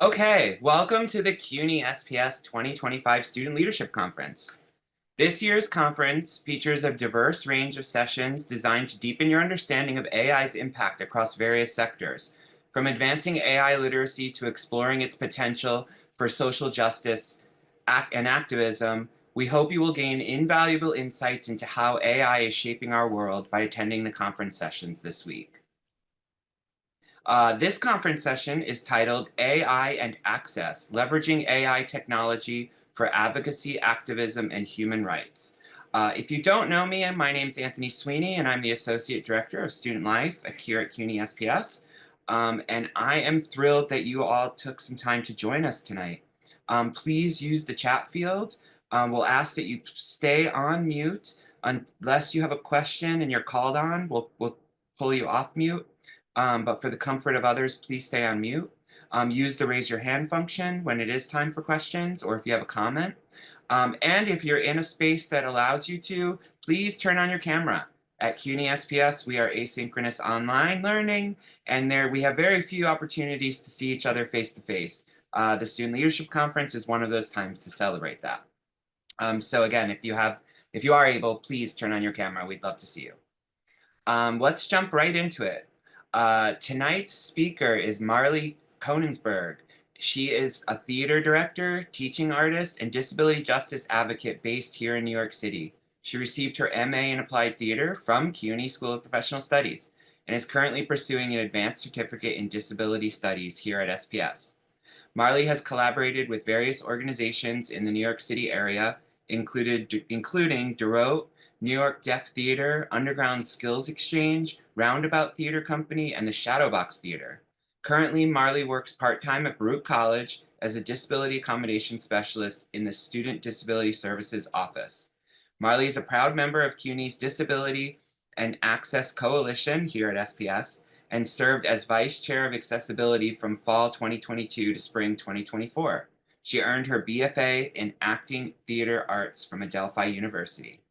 Okay, welcome to the CUNY SPS 2025 Student Leadership Conference. This year's conference features a diverse range of sessions designed to deepen your understanding of AI's impact across various sectors, from advancing AI literacy to exploring its potential for social justice and activism. We hope you will gain invaluable insights into how AI is shaping our world by attending the conference sessions this week. This conference session is titled AI and Access, Leveraging AI Technology for Advocacy, Activism, and Human Rights. If you don't know me, my name is Anthony Sweeney, and I'm the Associate Director of Student Life here at CUNY SPS. And I am thrilled that you all took some time to join us tonight. Please use the chat field. We'll ask that you stay on mute unless you have a question and you're called on. We'll pull you off mute. But for the comfort of others, please stay on mute. Use the raise your hand function when it is time for questions or if you have a comment. And if you're in a space that allows you to, please turn on your camera. At CUNY SPS, we are asynchronous online learning, and there we have very few opportunities to see each other face to face. The Student Leadership Conference is one of those times to celebrate that. So again, if you are able, please turn on your camera. We'd love to see you. Let's jump right into it. Tonight's speaker is Marley Konensberg. She is a theater director, teaching artist, and disability justice advocate based here in New York City. She received her MA in Applied Theater from CUNY School of Professional Studies and is currently pursuing an advanced certificate in disability studies here at SPS. Marley has collaborated with various organizations in the New York City area, including DeRote, New York Deaf Theater, Underground Skills Exchange, Roundabout Theater Company, and the Shadowbox Theater. Currently, Marley works part-time at Baruch College as a disability accommodation specialist in the Student Disability Services Office. Marley is a proud member of CUNY's Disability and Access Coalition here at SPS and served as Vice Chair of Accessibility from fall 2022 to spring 2024. She earned her BFA in Acting Theater Arts from Adelphi University.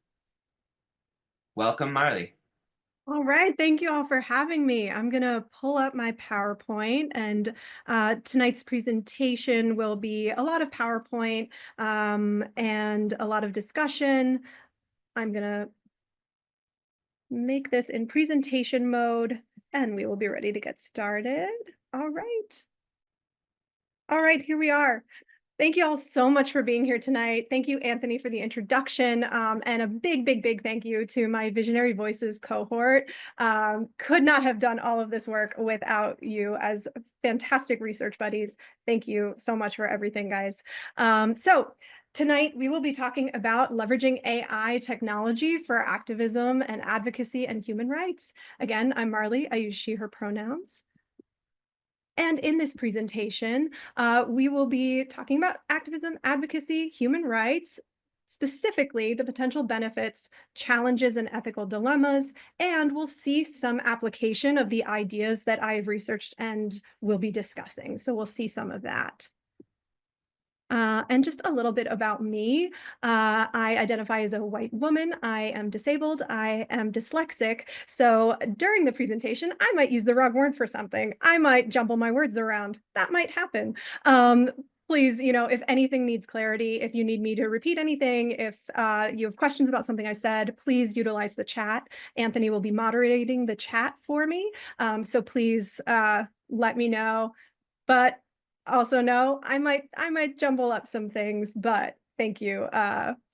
Welcome, Marley. All right, thank you all for having me. I'm going to pull up my PowerPoint, and tonight's presentation will be a lot of PowerPoint and a lot of discussion. I'm going to make this in presentation mode, and we will be ready to get started. All right. All right, here we are. Thank you all so much for being here tonight. Thank you, Anthony, for the introduction, and a big thank you to my Visionary Voices cohort. Could not have done all of this work without you as fantastic research buddies. Thank you so much for everything, guys. So tonight we will be talking about leveraging AI technology for activism and advocacy and human rights. Again, I'm Marley. I use she, her pronouns. And in this presentation, we will be talking about activism, advocacy, human rights, specifically the potential benefits, challenges, and ethical dilemmas, and we'll see some application of the ideas that I've researched and will be discussing. So we'll see some of that. And just a little bit about me. I identify as a white woman. I am disabled. I am dyslexic. So during the presentation, I might use the wrong word for something. I might jumble my words around. That might happen. Please, if anything needs clarity, if you need me to repeat anything, if you have questions about something I said, please utilize the chat. Anthony will be moderating the chat for me. So please let me know. But also know I might jumble up some things, but thank you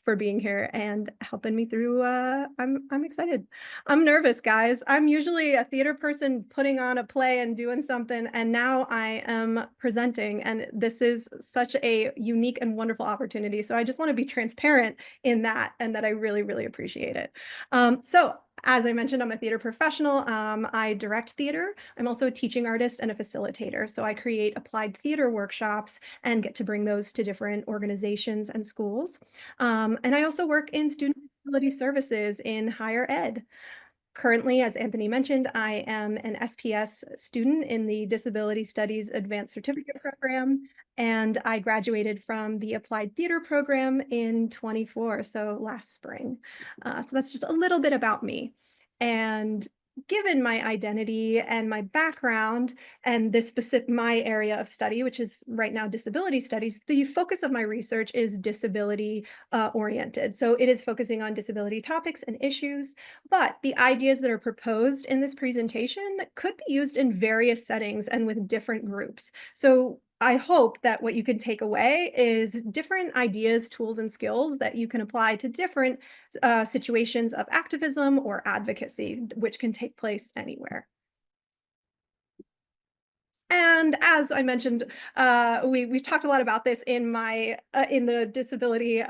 for being here and helping me through. I'm excited. I'm nervous, guys. I'm usually a theater person putting on a play and doing something, and now I am presenting, and this is such a unique and wonderful opportunity. So I just want to be transparent in that, and that I really appreciate it. So as I mentioned, I'm a theater professional. I direct theater. I'm also a teaching artist and a facilitator. So I create applied theater workshops and get to bring those to different organizations and schools. And I also work in student disability services in higher ed. Currently, as Anthony mentioned, I am an SPS student in the Disability Studies Advanced Certificate Program, and I graduated from the Applied Theater Program in 24, so last spring. So that's just a little bit about me. And given my identity and my background and this specific my area of study, which is right now disability studies, the focus of my research is disability oriented. So it is focusing on disability topics and issues, but the ideas that are proposed in this presentation could be used in various settings and with different groups. So I hope that what you can take away is different ideas, tools, and skills that you can apply to different situations of activism or advocacy, which can take place anywhere. And as I mentioned, we've talked a lot about this in my in the disability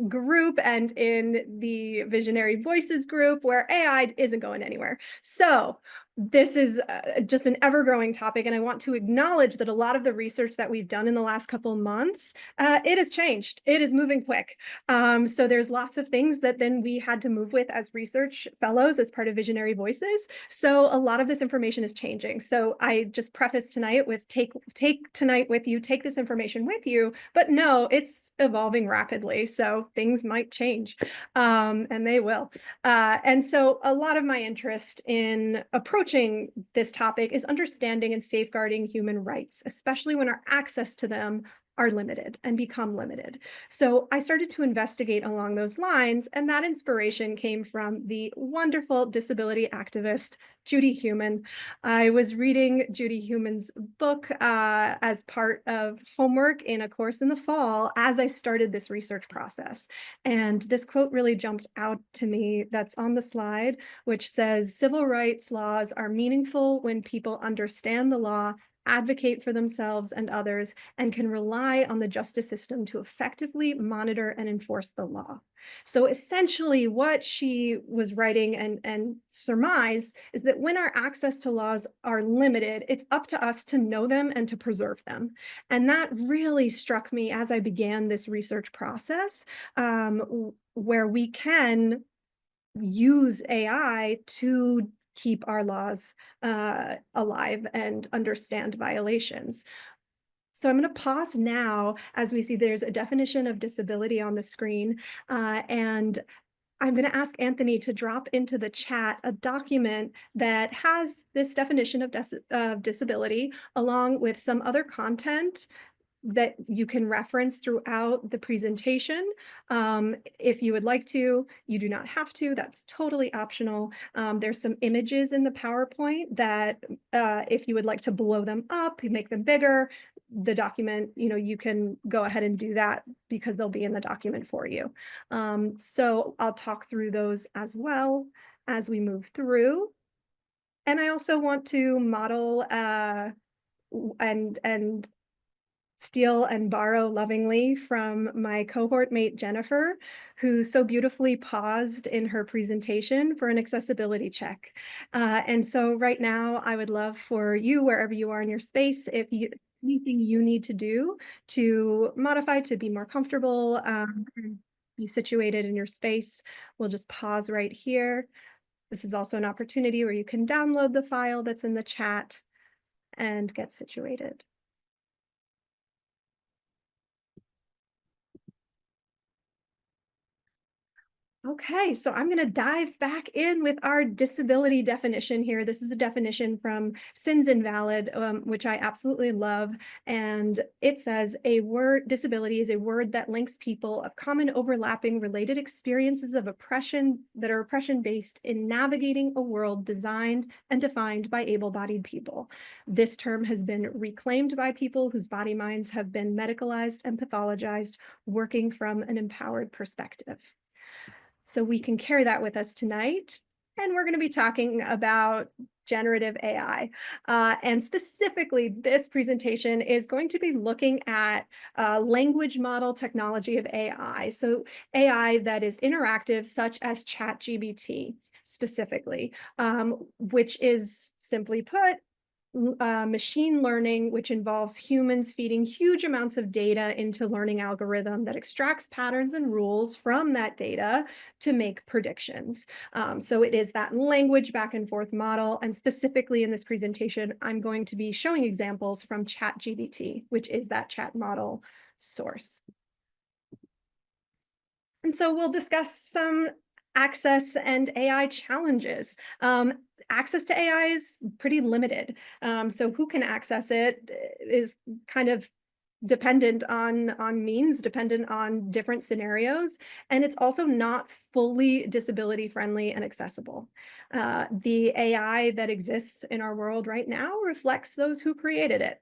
group and in the Visionary Voices group, where AI isn't going anywhere. So this is just an ever-growing topic, and I want to acknowledge that a lot of the research that we've done in the last couple months, it has changed. It is moving quick. So there's lots of things that then we had to move with as research fellows as part of Visionary Voices. So a lot of this information is changing. So I just preface tonight with take tonight with you, take this information with you, but no, it's evolving rapidly. So things might change, and they will. And so a lot of my interest in approaching this topic is understanding and safeguarding human rights, especially when our access to them are limited and become limited. So I started to investigate along those lines, and that inspiration came from the wonderful disability activist, Judy Heumann. I was reading Judy Heumann's book as part of homework in a course in the fall as I started this research process. And this quote really jumped out to me that's on the slide, which says, "Civil rights laws are meaningful when people understand the law, advocate for themselves and others, and can rely on the justice system to effectively monitor and enforce the law." So essentially, what she was writing and surmised is that when our access to laws are limited, it's up to us to know them and to preserve them. And that really struck me as I began this research process, where we can use AI to keep our laws alive and understand violations. So I'm going to pause now as we see there's a definition of disability on the screen. And I'm going to ask Anthony to drop into the chat a document that has this definition of disability, along with some other content that you can reference throughout the presentation. If you would like to, you do not have to, that's totally optional. There's some images in the PowerPoint that if you would like to blow them up, you make them bigger, the document, you can go ahead and do that because they'll be in the document for you. So I'll talk through those as well as we move through. And I also want to model and steal and borrow lovingly from my cohort mate, Jennifer, who so beautifully paused in her presentation for an accessibility check. And so right now, I would love for you, wherever you are in your space, if you anything you need to do to modify to be more comfortable, and be situated in your space, we'll just pause right here. This is also an opportunity where you can download the file that's in the chat and get situated. Okay, so I'm going to dive back in with our disability definition here. This is a definition from Sins Invalid, which I absolutely love. And it says disability is a word that links people of common overlapping related experiences of oppression that are oppression-based in navigating a world designed and defined by able-bodied people. This term has been reclaimed by people whose body minds have been medicalized and pathologized, working from an empowered perspective. So we can carry that with us tonight. And we're going to be talking about generative AI. And specifically, this presentation is going to be looking at language model technology of AI. So AI that is interactive, such as ChatGPT specifically, which is simply put, machine learning, which involves humans feeding huge amounts of data into learning algorithm that extracts patterns and rules from that data to make predictions. So it is that language back and forth model. And specifically in this presentation, I'm going to be showing examples from ChatGPT, which is that chat model source. And so we'll discuss some Access and AI challenges. Access to AI is pretty limited. So who can access it is kind of dependent on means, dependent on different scenarios, and it's also not fully disability friendly and accessible. The AI that exists in our world right now reflects those who created it.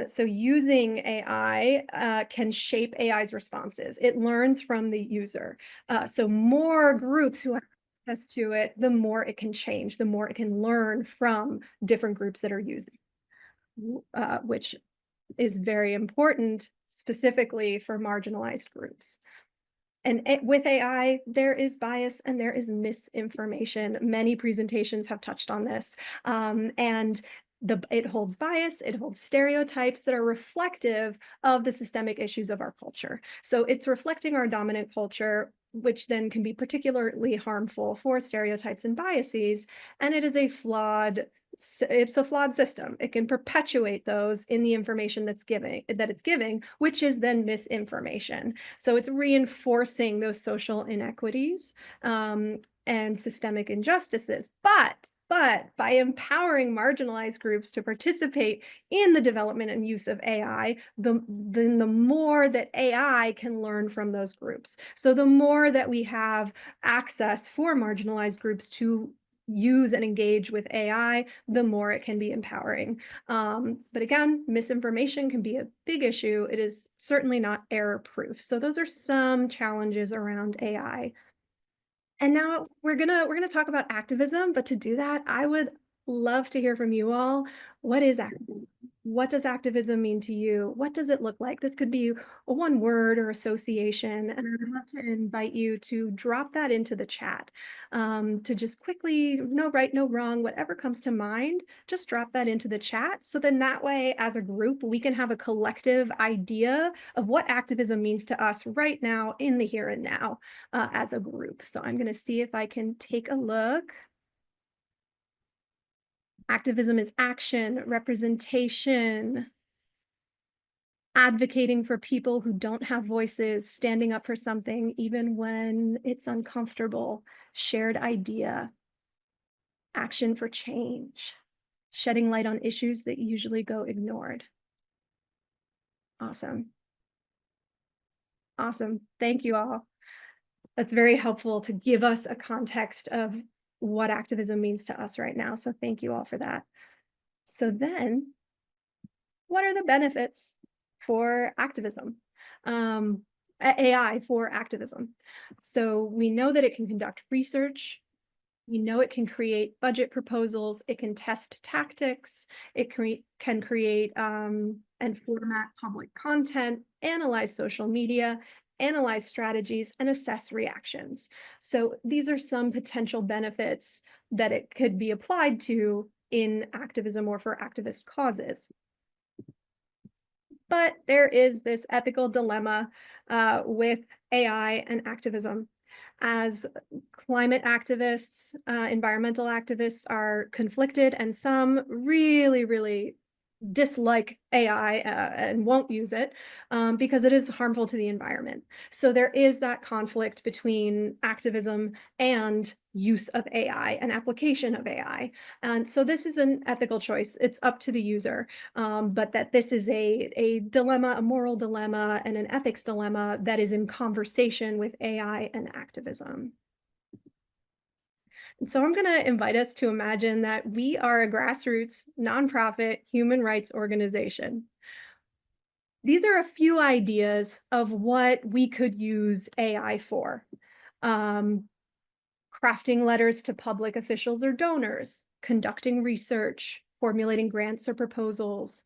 So using AI can shape AI's responses. It learns from the user. So more groups who have access to it, the more it can change, the more it can learn from different groups that are using, which is very important specifically for marginalized groups. And with AI, there is bias and there is misinformation. Many presentations have touched on this. And it holds bias, it holds stereotypes that are reflective of the systemic issues of our culture. So it's reflecting our dominant culture, which then can be particularly harmful for stereotypes and biases. And it is a flawed it's a flawed system. It can perpetuate those in the information that it's giving, which is then misinformation. So it's reinforcing those social inequities and systemic injustices. But by empowering marginalized groups to participate in the development and use of AI, then the more that AI can learn from those groups. So the more that we have access for marginalized groups to use and engage with AI, the more it can be empowering. But again, misinformation can be a big issue. It is certainly not error proof. So those are some challenges around AI. And now we're gonna talk about activism, but to do that, I would love to hear from you all. What is activism? What does activism mean to you? What does it look like? This could be a one word or association, and I would love to invite you to drop that into the chat. To just quickly, no right, no wrong, whatever comes to mind, just drop that into the chat. So then that way, as a group, we can have a collective idea of what activism means to us right now in the here and now as a group. So I'm going to see if I can take a look. Activism is action, representation, advocating for people who don't have voices, standing up for something even when it's uncomfortable, shared idea, action for change, shedding light on issues that usually go ignored. Awesome. Awesome. Thank you all. That's very helpful to give us a context of what activism means to us right now. So thank you all for that. So then, what are the benefits for activism? AI for activism. So we know that it can conduct research. We know it can create budget proposals. It can test tactics. It can create and format public content, analyze social media, analyze strategies, and assess reactions. So these are some potential benefits that it could be applied to in activism or for activist causes. But there is this ethical dilemma with AI and activism. As climate activists, environmental activists are conflicted, and some really, really dislike AI and won't use it because it is harmful to the environment. So there is that conflict between activism and use of AI and application of AI. And so this is an ethical choice. It's up to the user, but that this is a dilemma, a moral dilemma, and an ethics dilemma that is in conversation with AI and activism. And so I'm going to invite us to imagine that we are a grassroots, nonprofit human rights organization. These are a few ideas of what we could use AI for. Um, Crafting letters to public officials or donors, conducting research, formulating grants or proposals,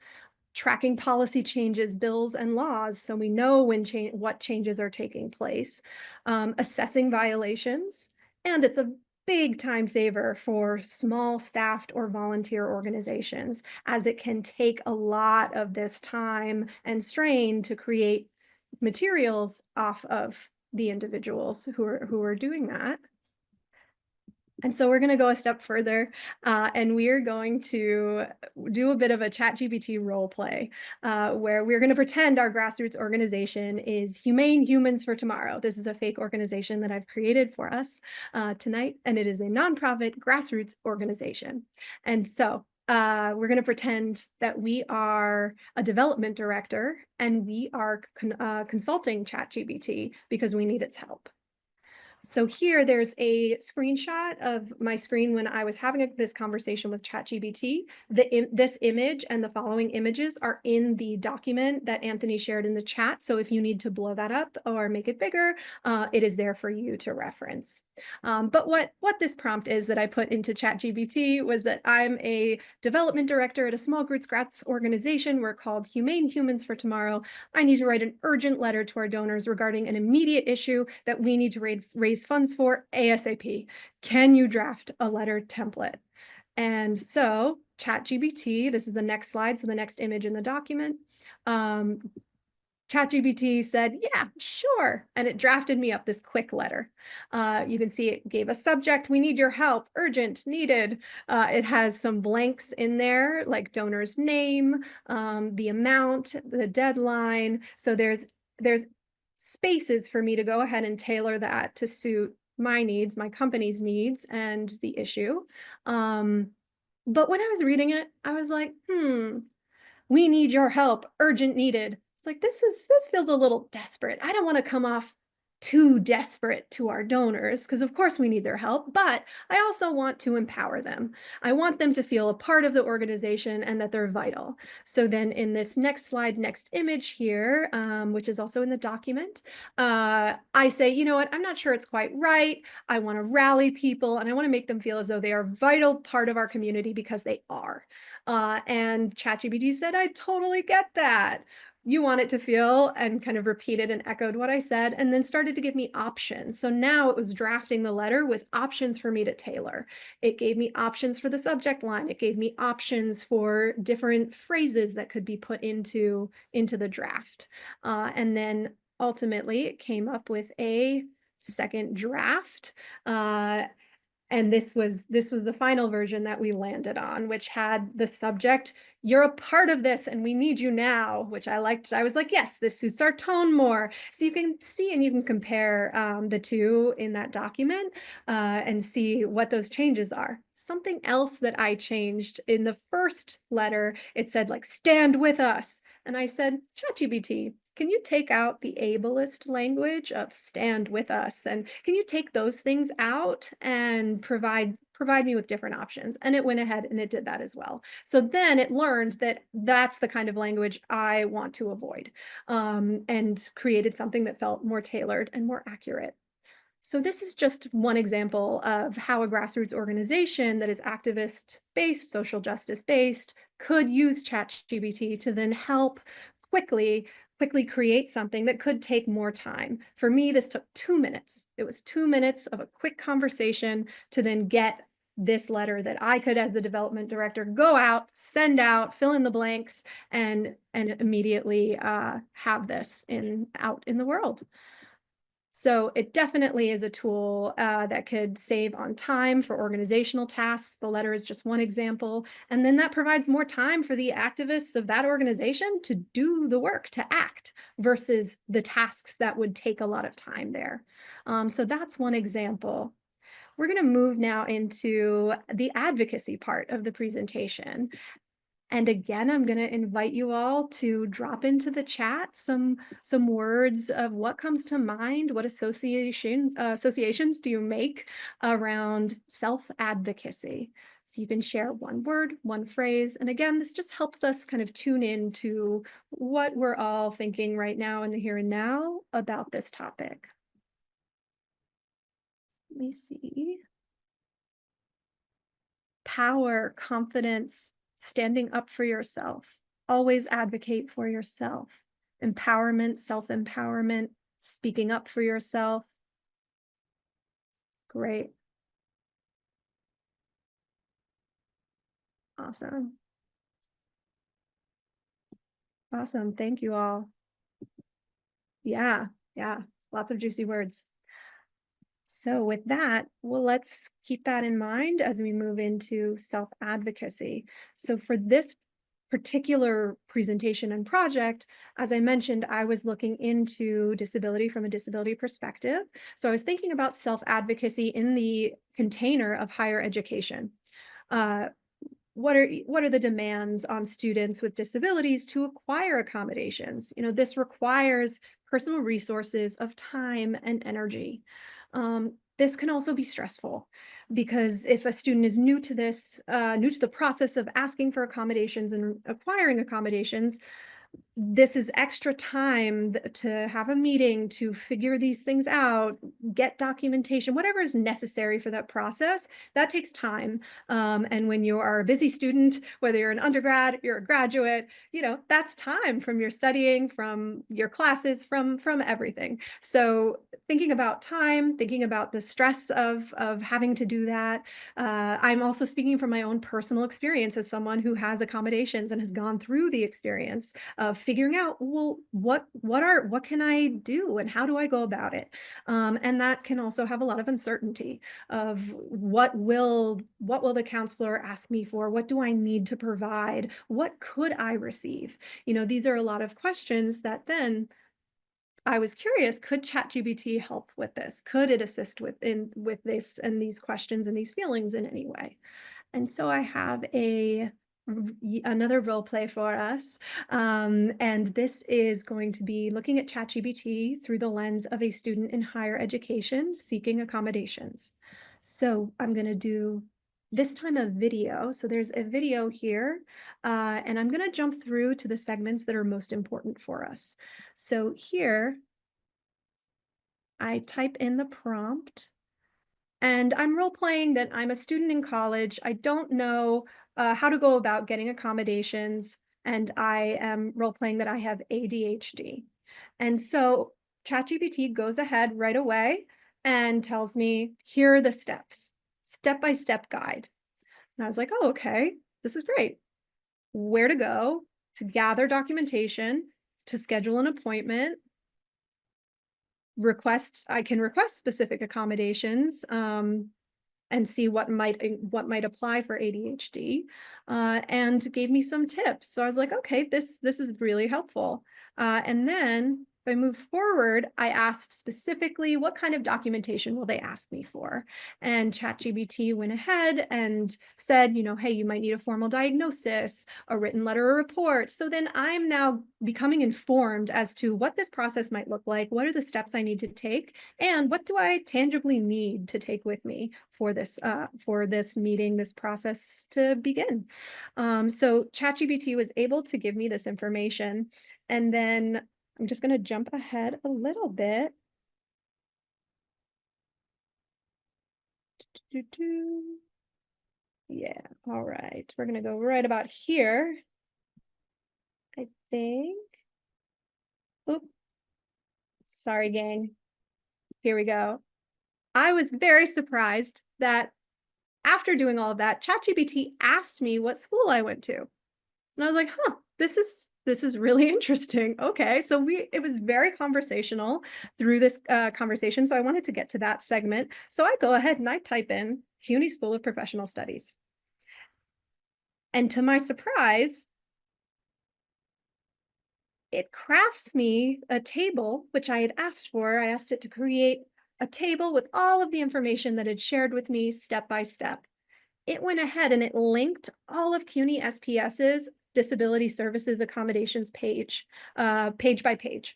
tracking policy changes, bills, and laws so we know what changes are taking place, assessing violations, and it's a big time saver for small staffed or volunteer organizations, as it can take a lot of this time and strain to create materials off of the individuals who are doing that. And so we're going to go a step further, and we are going to do a bit of a ChatGPT role play, where we're going to pretend our grassroots organization is Humane Humans for Tomorrow. This is a fake organization that I've created for us tonight, and it is a nonprofit grassroots organization. And so we're going to pretend that we are a development director and we are consulting ChatGPT because we need its help. So here there's a screenshot of my screen when I was having this conversation with ChatGPT. This image and the following images are in the document that Anthony shared in the chat. So if you need to blow that up or make it bigger, it is there for you to reference. But what this prompt is that I put into ChatGPT was that I'm a development director at a small grassroots organization. We're called Humane Humans for Tomorrow. I need to write an urgent letter to our donors regarding an immediate issue that we need to raise funds for ASAP. Can you draft a letter template? And so ChatGPT, this is the next slide, so the next image in the document. ChatGPT said, yeah, sure. And it drafted me up this quick letter. You can see it gave a subject, we need your help, urgent, needed. It has some blanks in there, like donor's name, the amount, the deadline. So there's spaces for me to go ahead and tailor that to suit my needs, my company's needs, and the issue. But when I was reading it, I was like, we need your help, urgent needed. It's like, this feels a little desperate. I don't want to come off too desperate to our donors because of course we need their help, but I also want to empower them. I want them to feel a part of the organization and that they're vital. So then in this next slide, next image here, which is also in the document, I say, you know what, I'm not sure it's quite right. I want to rally people and I want to make them feel as though they are a vital part of our community because they are. And ChatGPT said, I totally get that. You want it to feel, and kind of repeated and echoed what I said, and then started to give me options. So now it was drafting the letter with options for me to tailor. It gave me options for the subject line. It gave me options for different phrases that could be put into the draft. And then ultimately it came up with a second draft. And this was the final version that we landed on, which had the subject, you're a part of this and we need you now, which I liked. I was like, yes, this suits our tone more. So you can see and you can compare the two in that document and see what those changes are. Something else that I changed in the first letter, it said like, stand with us. And I said, ChatGPT, can you take out the ableist language of stand with us? And can you take those things out and provide me with different options? And it went ahead and it did that as well. So then it learned that that's the kind of language I want to avoid, and created something that felt more tailored and more accurate. So this is just one example of how a grassroots organization that is activist-based, social justice-based, could use ChatGPT to then help quickly create something that could take more time. For me, this took 2 minutes. It was 2 minutes of a quick conversation to then get this letter that I could, as the development director, go out, send out, fill in the blanks, and immediately have this out in the world. So it definitely is a tool that could save on time for organizational tasks. The letter is just one example. And then that provides more time for the activists of that organization to do the work, to act, versus the tasks that would take a lot of time there. So that's one example. We're going to move now into the advocacy part of the presentation. And again, I'm going to invite you all to drop into the chat some words of what comes to mind. What associations do you make around self-advocacy? So you can share one word, one phrase. And again, this just helps us kind of tune in to what we're all thinking right now in the here and now about this topic. Let me see. Power, confidence, standing up for yourself. Always advocate for yourself. Empowerment, self-empowerment, speaking up for yourself. Great. Awesome. Awesome. Thank you all. Yeah, lots of juicy words. So with that, well, let's keep that in mind as we move into self-advocacy. So for this particular presentation and project, as I mentioned, I was looking into disability from a disability perspective. So I was thinking about self-advocacy in the container of higher education. Uh, what are the demands on students with disabilities to acquire accommodations? This requires personal resources of time and energy. This can also be stressful because if a student is new to this, new to the process of asking for accommodations and acquiring accommodations, this is extra time to have a meeting to figure these things out, get documentation, whatever is necessary for that process. That takes time. And when you are a busy student, whether you're an undergrad, you're a graduate, that's time from your studying, from your classes, from everything. So thinking about time, thinking about the stress of having to do that. I'm also speaking from my own personal experience as someone who has accommodations and has gone through the experience of figuring out, well, what can I do and how do I go about it? And that can also have a lot of uncertainty of what will the counselor ask me for? What do I need to provide? What could I receive? These are a lot of questions that then I was curious, could ChatGPT help with this? Could it assist with this and these questions and these feelings in any way? And so I have another role play for us. And this is going to be looking at ChatGPT through the lens of a student in higher education seeking accommodations. So I'm going to do this time a video. So there's a video here, and I'm going to jump through to the segments that are most important for us. So here, I type in the prompt. And I'm role playing that I'm a student in college. I don't know how to go about getting accommodations, and I am role playing that I have ADHD. And so ChatGPT goes ahead right away and tells me, here are the steps, step by step guide. And I was like, oh, okay, this is great. Where to go to gather documentation, to schedule an appointment, I can request specific accommodations. And see what might apply for ADHD, and gave me some tips. So I was like, okay, this is really helpful. And then if I move forward, I asked specifically what kind of documentation will they ask me for? And ChatGPT went ahead and said, hey, you might need a formal diagnosis, a written letter or report. So then I'm now becoming informed as to what this process might look like, what are the steps I need to take, and what do I tangibly need to take with me for this meeting, this process to begin. So ChatGPT was able to give me this information, and then I'm just going to jump ahead a little bit. Yeah, all right. We're going to go right about here, I think. Oop, sorry, gang. Here we go. I was very surprised that after doing all of that, ChatGPT asked me what school I went to. And I was like, huh, this is really interesting. Okay. So it was very conversational through this conversation. So I wanted to get to that segment. So I go ahead and I type in CUNY School of Professional Studies. And to my surprise, it crafts me a table, which I had asked for. I asked it to create a table with all of the information that it shared with me step by step. It went ahead and it linked all of CUNY SPS's disability services accommodations page, page by page,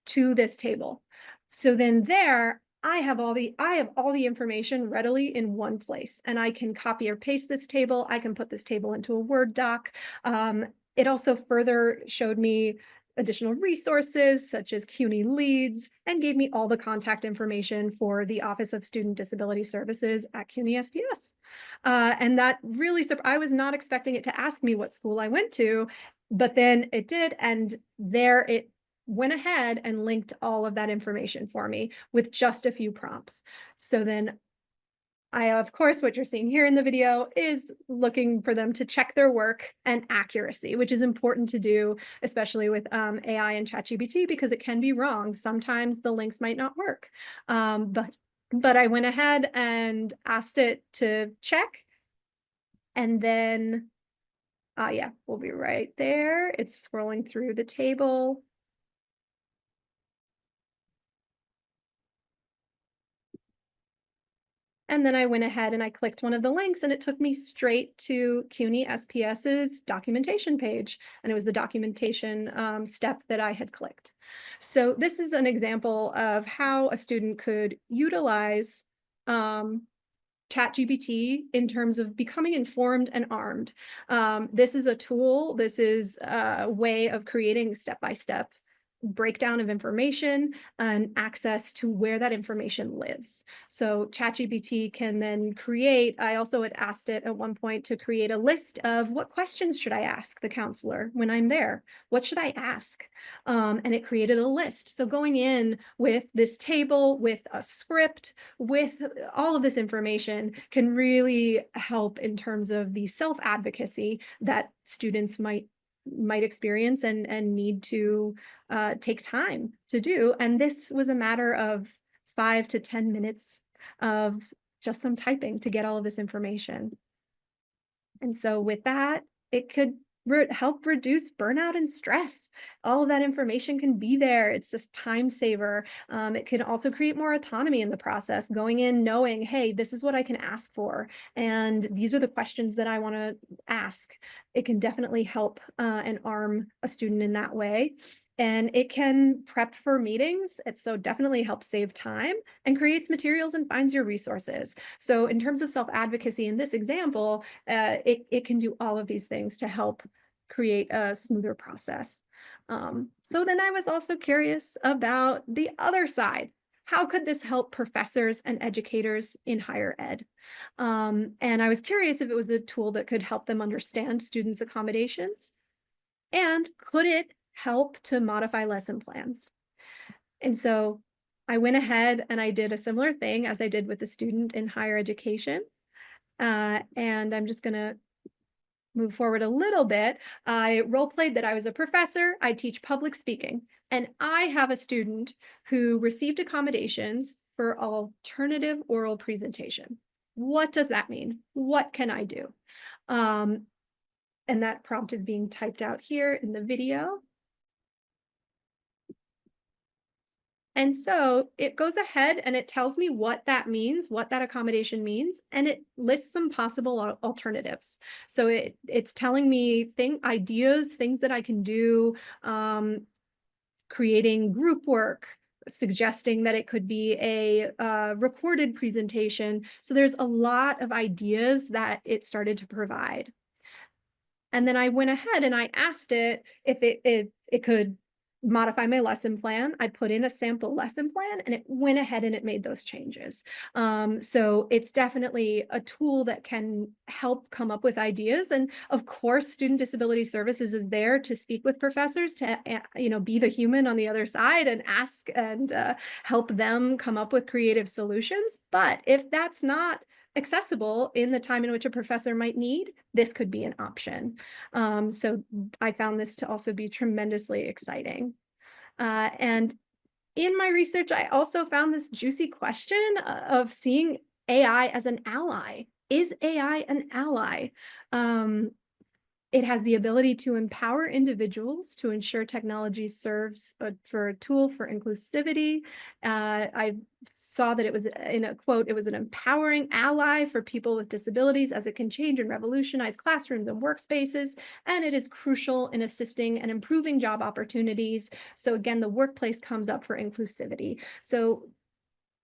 to this table. So then there, I have all the information readily in one place, and I can copy or paste this table. I can put this table into a Word doc. It also further showed me additional resources such as CUNY leads, and gave me all the contact information for the Office of Student Disability Services at CUNY SPS. And that really, I was not expecting it to ask me what school I went to, but then it did, and there it went ahead and linked all of that information for me with just a few prompts. So then of course, what you're seeing here in the video is looking for them to check their work and accuracy, which is important to do, especially with AI and ChatGPT, because it can be wrong. Sometimes the links might not work. But but I went ahead and asked it to check, and then, yeah, we'll be right there. It's scrolling through the table. And then I went ahead and I clicked one of the links and it took me straight to CUNY SPS's documentation page. And it was the documentation step that I had clicked. So this is an example of how a student could utilize um, ChatGPT in terms of becoming informed and armed. This is a tool, this is a way of creating step-by-step breakdown of information and access to where that information lives. So ChatGPT can then create, I also had asked it at one point to create a list of what questions should I ask the counselor when I'm there? What should I ask? And it created a list. So going in with this table, with a script, with all of this information can really help in terms of the self-advocacy that students might experience and need to take time to do. And this was a matter of 5 to 10 minutes of just some typing to get all of this information. And so with that, it could help reduce burnout and stress. All of that information can be there. It's this time saver. It can also create more autonomy in the process, going in knowing, hey, this is what I can ask for. And these are the questions that I want to ask. It can definitely help and arm a student in that way. And it can prep for meetings. It so definitely helps save time and creates materials and finds your resources. So in terms of self-advocacy in this example, it can do all of these things to help create a smoother process. So then I was also curious about the other side. How could this help professors and educators in higher ed? And I was curious if it was a tool that could help them understand students' accommodations, and could it help to modify lesson plans? And so I went ahead and I did a similar thing as I did with the student in higher education. And I'm just going to move forward a little bit. I role played that I was a professor. I teach public speaking, and I have a student who received accommodations for alternative oral presentation. What does that mean? What can I do? Um, and that prompt is being typed out here in the video. And so it goes ahead and it tells me what that means, what that accommodation means, and it lists some possible alternatives. So it's telling me ideas, things that I can do, creating group work, suggesting that it could be a recorded presentation. So there's a lot of ideas that it started to provide. And then I went ahead and I asked it if it could modify my lesson plan. I put in a sample lesson plan and it went ahead and it made those changes. So it's definitely a tool that can help come up with ideas. And of course, Student Disability Services is there to speak with professors to be the human on the other side and ask and help them come up with creative solutions. But if that's not accessible in the time in which a professor might need, this could be an option. So I found this to also be tremendously exciting. And in my research, I also found this juicy question of seeing AI as an ally. Is AI an ally? It has the ability to empower individuals to ensure technology serves for a tool for inclusivity. I saw that it was in a quote, it was an empowering ally for people with disabilities as it can change and revolutionize classrooms and workspaces. And it is crucial in assisting and improving job opportunities. So again, the workplace comes up for inclusivity. So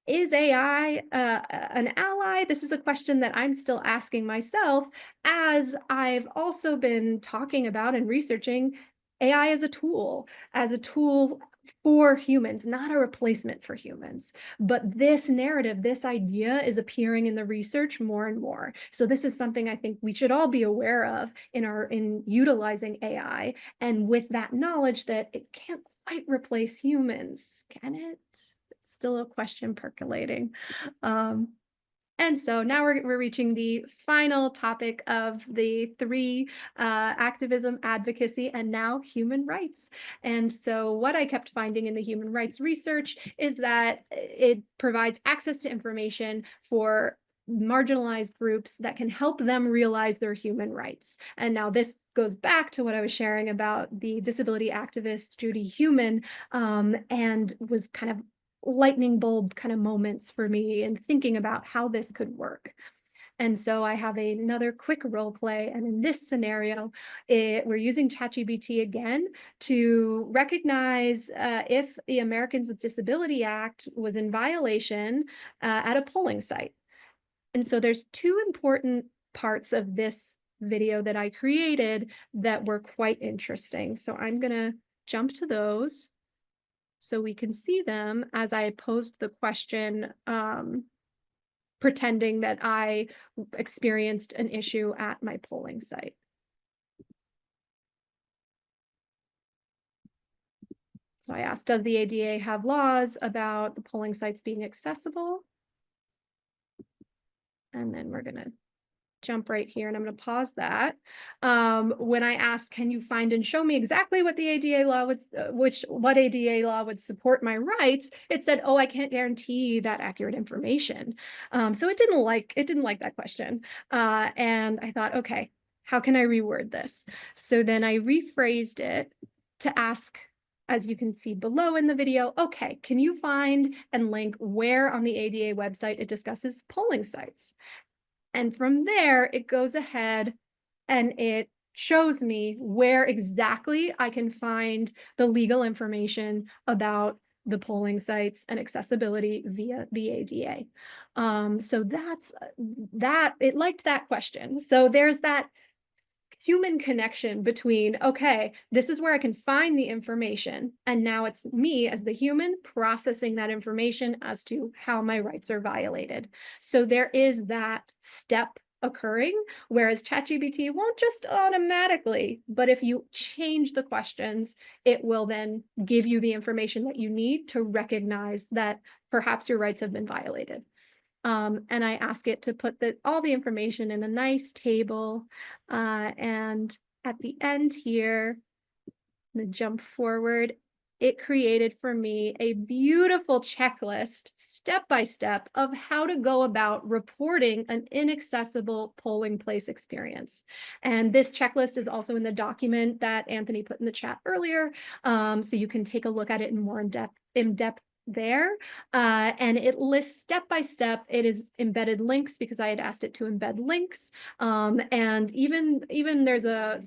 is AI an ally? This is a question that I'm still asking myself as I've also been talking about and researching AI as a tool for humans, not a replacement for humans. But this narrative, this idea is appearing in the research more and more. So this is something I think we should all be aware of in utilizing AI, and with that knowledge that it can't quite replace humans, can it? Still a question percolating. Um, And so now we're reaching the final topic of the three, activism, advocacy, and now human rights. And so what I kept finding in the human rights research is that it provides access to information for marginalized groups that can help them realize their human rights. And now this goes back to what I was sharing about the disability activist Judy Heumann, and was kind of lightning bulb kind of moments for me in thinking about how this could work. And so I have another quick role play. And in this scenario, we're using ChatGPT again to recognize if the Americans with Disability Act was in violation at a polling site. And so there's two important parts of this video that I created that were quite interesting. So I'm going to jump to those so we can see them as I posed the question, pretending that I experienced an issue at my polling site. So I asked, does the ADA have laws about the polling sites being accessible? And then we're going to jump right here and I'm going to pause that. When I asked, can you find and show me exactly what the ADA law would, what ADA law would support my rights? It said, oh, I can't guarantee that accurate information. So it didn't like that question. And I thought, okay, how can I reword this? So then I rephrased it to ask, as you can see below in the video, okay, can you find and link where on the ADA website it discusses polling sites? And from there, it goes ahead and it shows me where exactly I can find the legal information about the polling sites and accessibility via the ADA. So that's that. It liked that question. So there's that human connection between, okay, this is where I can find the information. And now it's me as the human processing that information as to how my rights are violated. So there is that step occurring, whereas ChatGPT won't just automatically, but if you change the questions, it will then give you the information that you need to recognize that perhaps your rights have been violated. And I ask it to put all the information in a nice table. And at the end here, I'm going to jump forward. It created for me a beautiful checklist, step by step, of how to go about reporting an inaccessible polling place experience. And this checklist is also in the document that Anthony put in the chat earlier. So you can take a look at it in more in-depth there. And it lists step by step. It is embedded links because I had asked it to embed links. And even there's a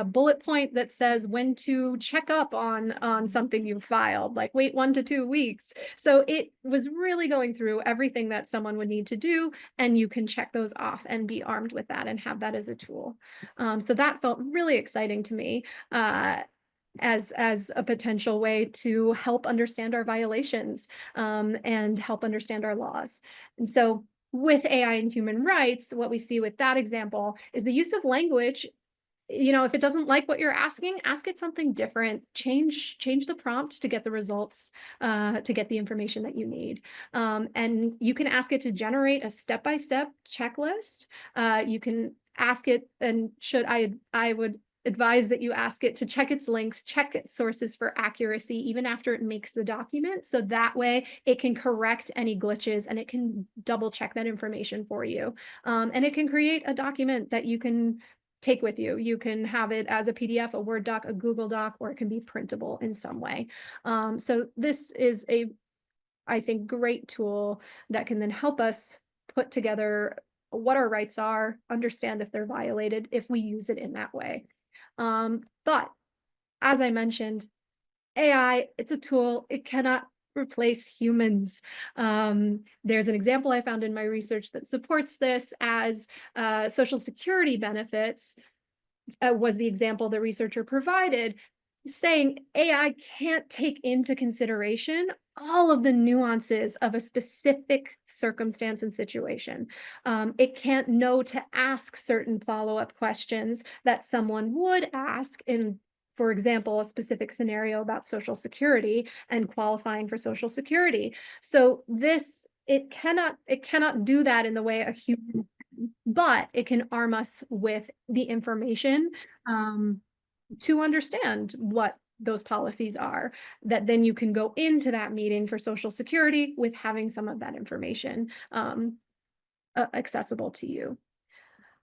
bullet point that says when to check up on something you filed, like wait 1 to 2 weeks. So it was really going through everything that someone would need to do, and you can check those off and be armed with that and have that as a tool. So that felt really exciting to me. As a potential way to help understand our violations, and help understand our laws. And so with AI and human rights, what we see with that example is the use of language. If it doesn't like what you're asking, ask it something different. Change the prompt to get the results, to get the information that you need. And you can ask it to generate a step-by-step checklist. You can ask it, and I would advise that you ask it to check its links, check its sources for accuracy, even after it makes the document. So that way it can correct any glitches and it can double check that information for you. And it can create a document that you can take with you. You can have it as a PDF, a Word doc, a Google Doc, or it can be printable in some way. So this is I think, great tool that can then help us put together what our rights are, understand if they're violated, if we use it in that way. But as I mentioned, AI, it's a tool. It cannot replace humans. There's an example I found in my research that supports this as Social Security benefits, was the example the researcher provided, saying AI can't take into consideration all of the nuances of a specific circumstance and situation. It can't know to ask certain follow-up questions that someone would ask in, for example, a specific scenario about Social Security and qualifying for Social Security. So this it cannot do that in the way a human can, but it can arm us with the information, um, to understand what those policies are, that then you can go into that meeting for Social Security with having some of that information, accessible to you.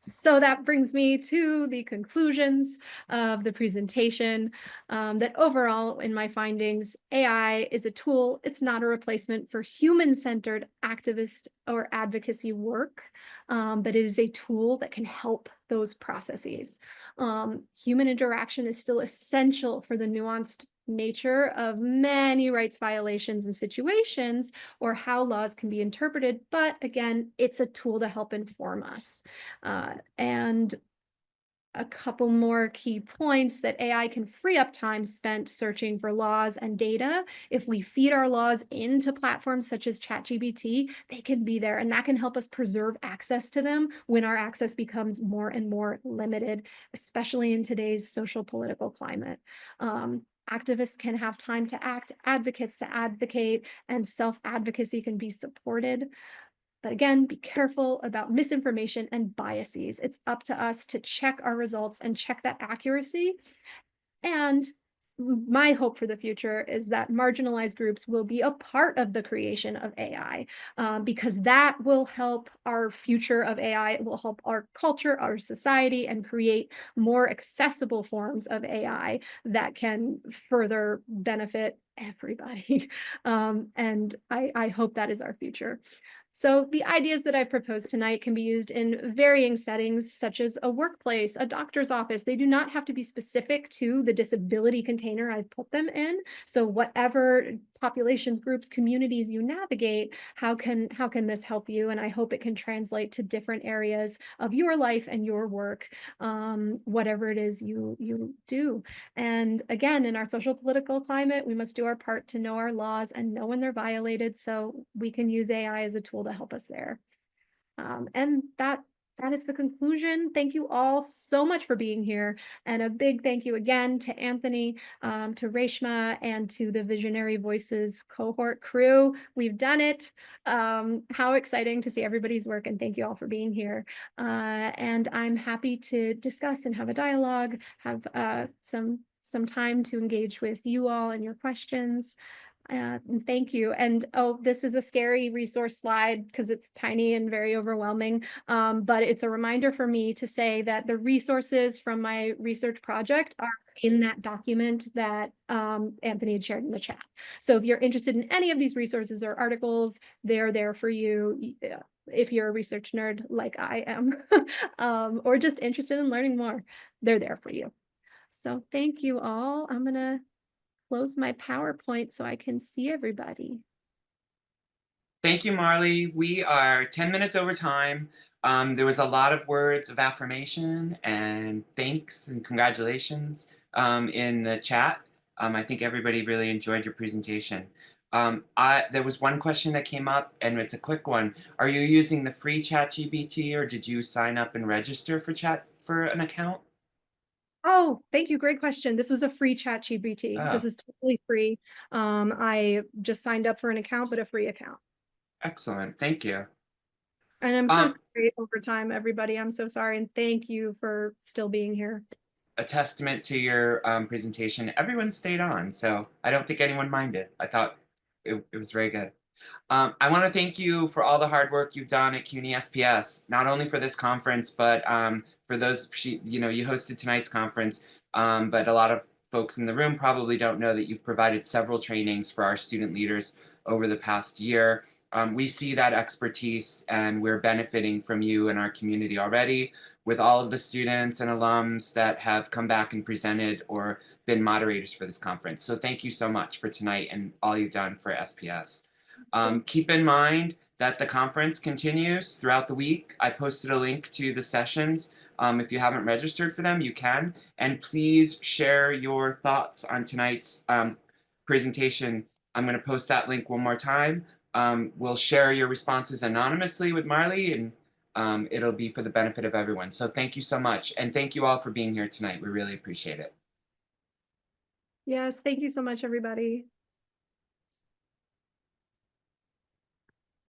So that brings me to the conclusions of the presentation, that overall, in my findings, AI is a tool. It's not a replacement for human-centered activist or advocacy work, but it is a tool that can help those processes. Human interaction is still essential for the nuanced nature of many rights violations and situations, or how laws can be interpreted, but again, it's a tool to help inform us. And a couple more key points: that AI can free up time spent searching for laws and data. If we feed our laws into platforms such as ChatGPT, they can be there, and that can help us preserve access to them when our access becomes more and more limited, especially in today's social political climate. Activists can have time to act, advocates to advocate, and self-advocacy can be supported. But again, be careful about misinformation and biases. It's up to us to check our results and check that accuracy. And my hope for the future is that marginalized groups will be a part of the creation of AI, because that will help our future of AI. It will help our culture, our society, and create more accessible forms of AI that can further benefit everybody. And I hope that is our future. So the ideas that I proposed tonight can be used in varying settings, such as a workplace, a doctor's office. They do not have to be specific to the disability container I've put them in. So whatever populations, groups, communities you navigate, how can this help you? And I hope it can translate to different areas of your life and your work, whatever it is you do. And again, in our social political climate, we must do our part to know our laws and know when they're violated, so we can use AI as a tool to help us there. And that is the conclusion. Thank you all so much for being here, and a big thank you again to Anthony, to Reshma, and to the Visionary Voices cohort crew. We've done it. How exciting to see everybody's work, and thank you all for being here. And I'm happy to discuss and have a dialogue, have some time to engage with you all and your questions. And thank you. And oh, this is a scary resource slide because it's tiny and very overwhelming. But it's a reminder for me to say that the resources from my research project are in that document that Anthony had shared in the chat. So if you're interested in any of these resources or articles, they're there for you. If you're a research nerd like I am, or just interested in learning more, they're there for you. So thank you all. I'm gonna close my PowerPoint so I can see everybody. Thank you, Marley. We are 10 minutes over time. There was a lot of words of affirmation and thanks and congratulations in the chat. I think everybody really enjoyed your presentation. There was one question that came up, and it's a quick one. Are you using the free ChatGPT, or did you sign up and register for an account? Oh, thank you. Great question. This was a free ChatGPT. This Oh, is totally free. I just signed up for an account, but a free account. excellent. Thank you. And I'm so Um, sorry over time, everybody. I'm so sorry. And thank you for still being here. a testament to your presentation. Everyone stayed on, so I don't think anyone minded. I thought it was very good. I want to thank you for all the hard work you've done at CUNY SPS, not only for this conference, but for those, you know, you hosted tonight's conference, but a lot of folks in the room probably don't know that you've provided several trainings for our student leaders over the past year. We see that expertise, and we're benefiting from you and our community already, with all of the students and alums that have come back and presented or been moderators for this conference. So thank you so much for tonight and all you've done for SPS. Keep in mind that the conference continues throughout the week. I posted a link to the sessions. If you haven't registered for them, you can. And please share your thoughts on tonight's presentation. I'm going to post that link one more time. We'll share your responses anonymously with Marley, and it'll be for the benefit of everyone. So thank you so much. And thank you all for being here tonight. We really appreciate it. Yes, thank you so much, everybody.